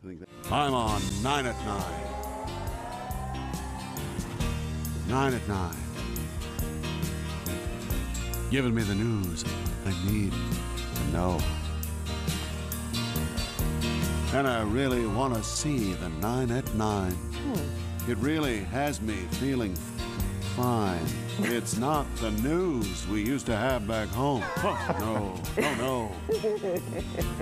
I'm on 9 at 9. 9 at 9. Giving me the news I need to know. And I really want to see the 9 at 9. It really has me feeling fine. It's not the news we used to have back home. Oh, no.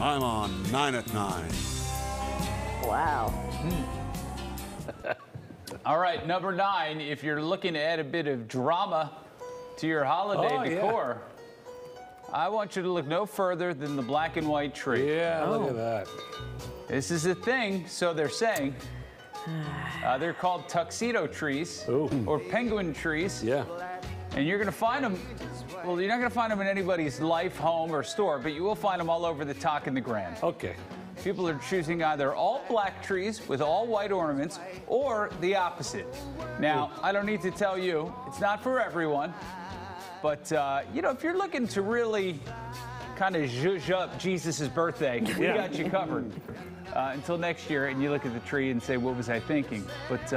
I'm on 9 at 9. Wow. All right, number 9, if you're looking to add a bit of drama to your holiday decor, I want you to look no further than the black and white tree. Yeah, look at that. This is a thing, so they're saying. They're called tuxedo trees or penguin trees. Yeah. And you're going to find them, well, you're not going to find them in anybody's life, home, or store, but you will find them all over the Talk and the Grand. Okay. People are choosing either all black trees with all white ornaments or the opposite. Now, I don't need to tell you, it's not for everyone, but, if you're looking to really kind of zhuzh up Jesus' birthday, we got you covered. Until next year, and you look at the tree and say, what was I thinking? But,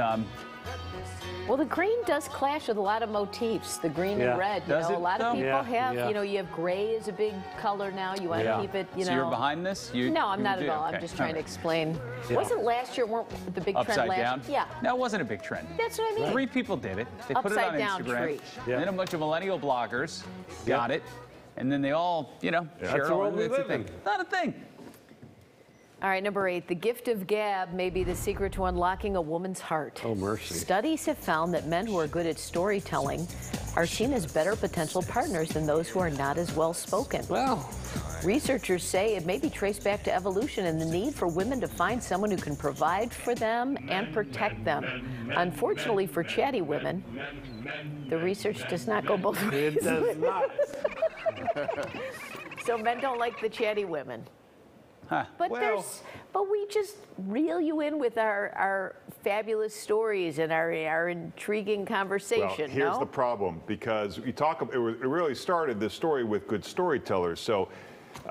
well, the green does clash with a lot of motifs, the green and red. Does it, a lot of though? people have, you have gray as a big color now. You want to keep it, So you're behind this? No, I'm not at all. I'm just trying to explain. Wasn't last year the big trend Upside last down? Yeah. No, it wasn't a big trend. That's what I mean. 3 people did it. They put it on Upside down Instagram. tree. And then a bunch of millennial bloggers got it. And then they all, share it all. we It's a live thing. in. Not a thing. All right, number 8, the gift of gab may be the secret to unlocking a woman's heart. Oh, mercy. Studies have found that men who are good at storytelling are seen as better potential partners than those who are not as well spoken. Well, researchers say it may be traced back to evolution and the need for women to find someone who can provide for them and protect them. Unfortunately for chatty women, the research does not go both ways. it does not. So men don't like the chatty women. Huh. But we just reel you in with our fabulous stories and our intriguing conversation. Well, here's the problem, because it really started this story with good storytellers. So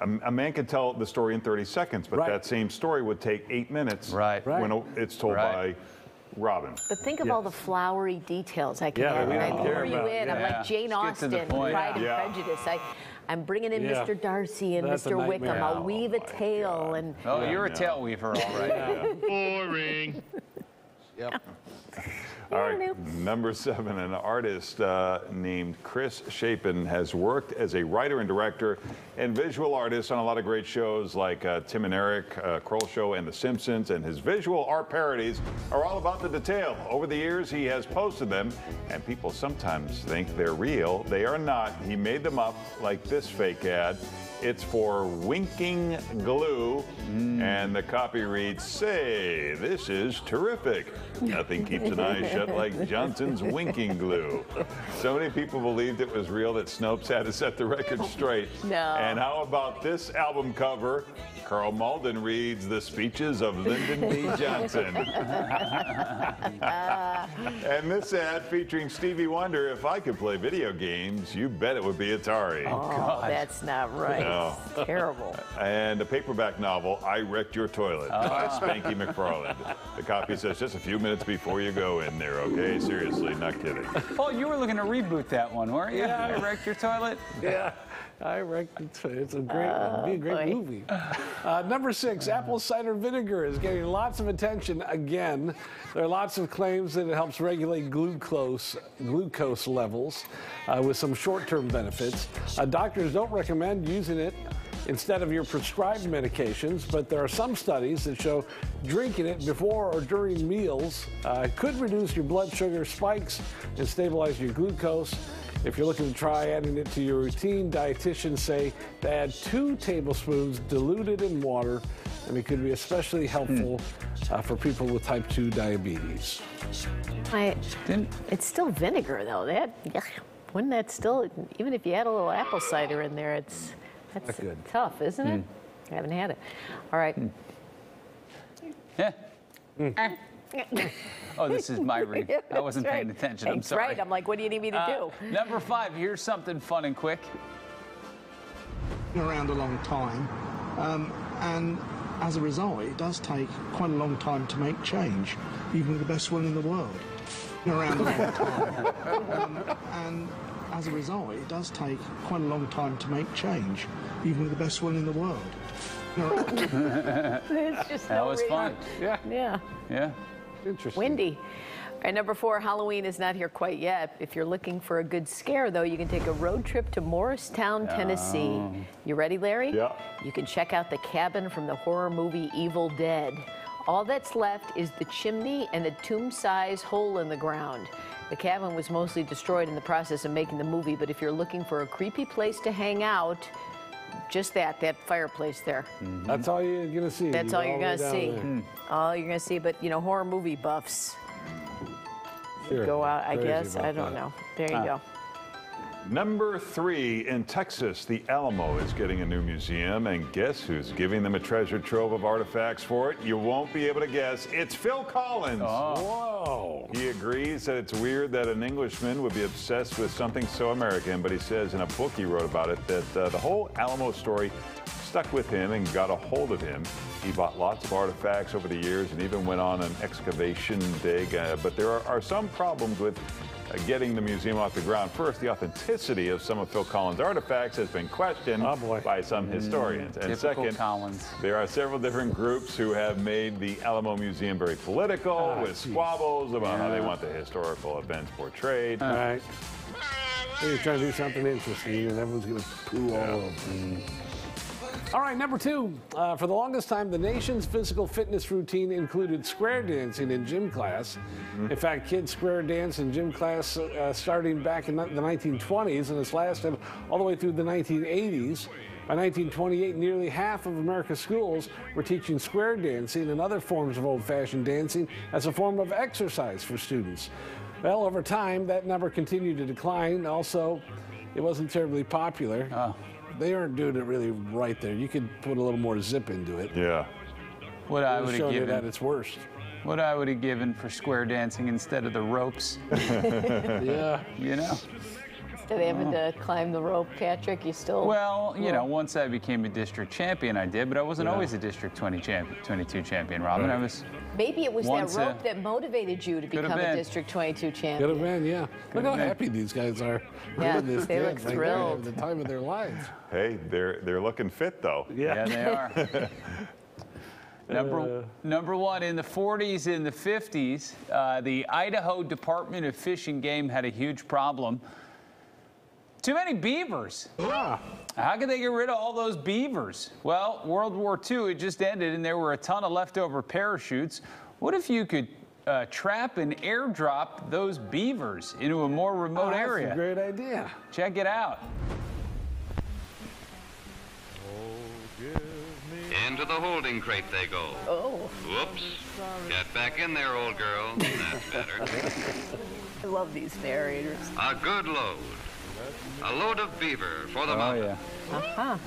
a man can tell the story in 30 seconds, but that same story would take 8 minutes when it's told by Robin. But think of all the flowery details I can add. I lure you in. I'm like Jane Austen, Pride and Prejudice. I'm bringing in Mr. Darcy and Mr. Wickham. I'll weave a tale. And you're a tale weaver, all right. Boring. Yep. All right, number 7, an artist named Chris Chapin has worked as a writer and director and visual artist on a lot of great shows like Tim and Eric, Kroll Show, and The Simpsons, and his visual art parodies are all about the detail. Over the years, he has posted them, and people sometimes think they're real. They are not. He made them up, like this fake ad. It's for Winking Glue, and the copy reads, "Say, this is terrific. Nothing keeps an eye shut like Johnson's Winking Glue." So many people believed it was real that Snopes had to set the record straight. No. And how about this album cover? Carl Malden reads the speeches of Lyndon B. Johnson. And this ad featuring Stevie Wonder, if I could play video games, you bet it would be Atari. oh, that's not right. No. It's terrible. And a paperback novel, I Wrecked Your Toilet, by Spanky McFarland. The copy says just a few minutes before you go in there, okay? Seriously, not kidding. Oh, you were looking to reboot that one, weren't you? Yeah. I Wrecked Your Toilet? Yeah. I reckon it's a great one. It'd be a great movie. Number 6, apple cider vinegar is getting lots of attention again. There are lots of claims that it helps regulate glucose levels with some short-term benefits. Doctors don't recommend using it instead of your prescribed medications, but there are some studies that show drinking it before or during meals could reduce your blood sugar spikes and stabilize your glucose. If you're looking to try adding it to your routine, dietitians say to add 2 tablespoons diluted in water, and it could be especially helpful for people with type 2 diabetes. It's still vinegar, though. Wouldn't that still, even if you add a little apple cider in there, that's good. Tough, isn't it? I haven't had it. All right. Yeah. Oh, this is my read. I wasn't paying attention. I'm sorry. Right. I'm like, what do you need me to do? Number 5, here's something fun and quick. Around a long time, and as a result, it does take quite a long time to make change, even with the best will in the world. Around a long time. And as a result, it does take quite a long time to make change, even with the best will in the world. It's just That was fun. Yeah. Yeah. Yeah. Interesting. Windy. All right, number 4, Halloween is not here quite yet. If you're looking for a good scare, though, you can take a road trip to Morristown, Tennessee. You ready, Larry? Yeah. You can check out the cabin from the horror movie Evil Dead. All that's left is the chimney and a tomb-sized hole in the ground. The cabin was mostly destroyed in the process of making the movie, but if you're looking for a creepy place to hang out, just that fireplace there. That's all you're going to see. That's You all go you're way going to down see. there. All you're going to see, but, you know, horror movie buffs Sure. go out, I Crazy guess. about I don't that. know. There you go. Number 3, in Texas, the Alamo is getting a new museum, and guess who's giving them a treasure trove of artifacts for it? You won't be able to guess. It's Phil Collins. Whoa. He agrees that it's weird that an Englishman would be obsessed with something so American, but he says in a book he wrote about it that the whole Alamo story stuck with him and got a hold of him. He bought lots of artifacts over the years and even went on an excavation dig, but there are some problems with getting the museum off the ground. First, the authenticity of some of Phil Collins' artifacts has been questioned by some historians. And Typical second, Collins. there are several different groups who have made the Alamo Museum very political, with squabbles about how they want the historical events portrayed. All right. So you're trying to do something interesting, and everyone's going to poo all over. All right, number 2. For the longest time, the nation's physical fitness routine included square dancing in gym class. In fact, kids square danced in gym class starting back in the 1920s, and it's lasted all the way through the 1980s. By 1928, nearly half of America's schools were teaching square dancing and other forms of old-fashioned dancing as a form of exercise for students. Well, over time, that number continued to decline. Also, it wasn't terribly popular. They aren't doing it really right there. You could put a little more zip into it. Yeah. What I would have Showing it at given. its worst. What I would have given for square dancing instead of the ropes. Yeah. You know. Instead of having to climb the rope, Patrick, you still... Well, you know, once I became a district champion, I did, but I wasn't always a district 22 champion, Robin. I was. Maybe it was that Once, rope that motivated you to become a been. District 22 Could champion. have been, yeah. Look how happy these guys are. Yeah, doing this they look dance. Like they're thrilled. having the time of their lives. Hey, they're looking fit, though. Yeah, they are. Number 1, in the 40s and the 50s, the Idaho Department of Fish and Game had a huge problem. Too many beavers. Yeah. How could they get rid of all those beavers? Well, World War II had just ended and there were a ton of leftover parachutes. What if you could trap and airdrop those beavers into a more remote area? That's a great idea. Check it out. Into the holding crate they go. Oh, Whoops. Get back in there, old girl. That's better. I love these narrators. A good load. A load of beaver for the mountain. Uh-huh.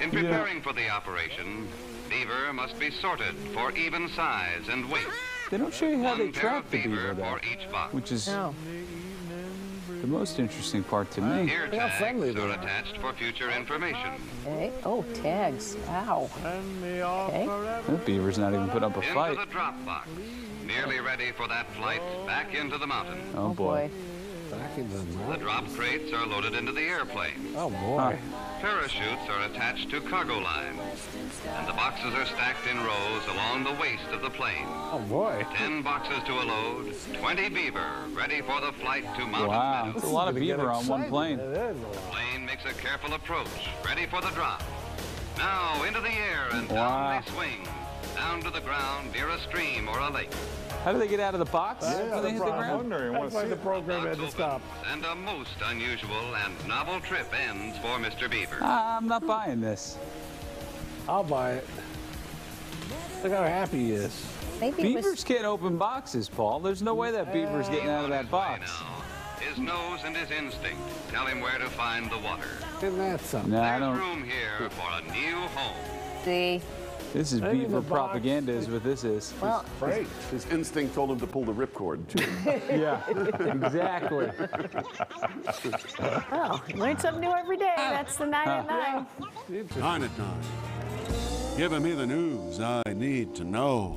In preparing for the operation, beaver must be sorted for even size and weight. They don't show you how they One pair trap of the beaver, though, for each box. which is No. the most interesting part to me. Ear Look how friendly tags they are are. attached for future information. Okay. Oh, tags. Ow. Okay. That beaver's not even put up a Into fight. the drop box. Nearly ready for that flight back into the mountain. Oh, boy. Back into the The mouth. drop crates are loaded into the airplane. Oh, boy. Parachutes are attached to cargo lines, and the boxes are stacked in rows along the waist of the plane. Oh, boy. 10 boxes to a load, 20 beaver ready for the flight to Mountain Wow, Meadow. it's a lot of Gonna get beaver on one excited. plane. It is a lot. Plane makes a careful approach, ready for the drop. Now into the air and Wow. down they swing, down to the ground near a stream or a lake. How do they get out of the box when they hit the I'm ground? wondering. That's why the program had to Box stop. opens, and a most unusual and novel trip ends for Mr. Beaver. I'm not buying this. I'll buy it. Look how happy he is. Maybe it Beavers was... can't open boxes, Paul. There's no way that beaver's getting out of that box. Now, his nose and his instinct tell him where to find the water. Isn't that something? No, I There's don't. room here for a new home. See. This is Maybe beaver the box- propaganda, is what this is. Well, Right. His instinct told him to pull the ripcord, too. Yeah, exactly. well, learn something new every day. That's the 9 at 9. 9 at 9. giving me the news I need to know.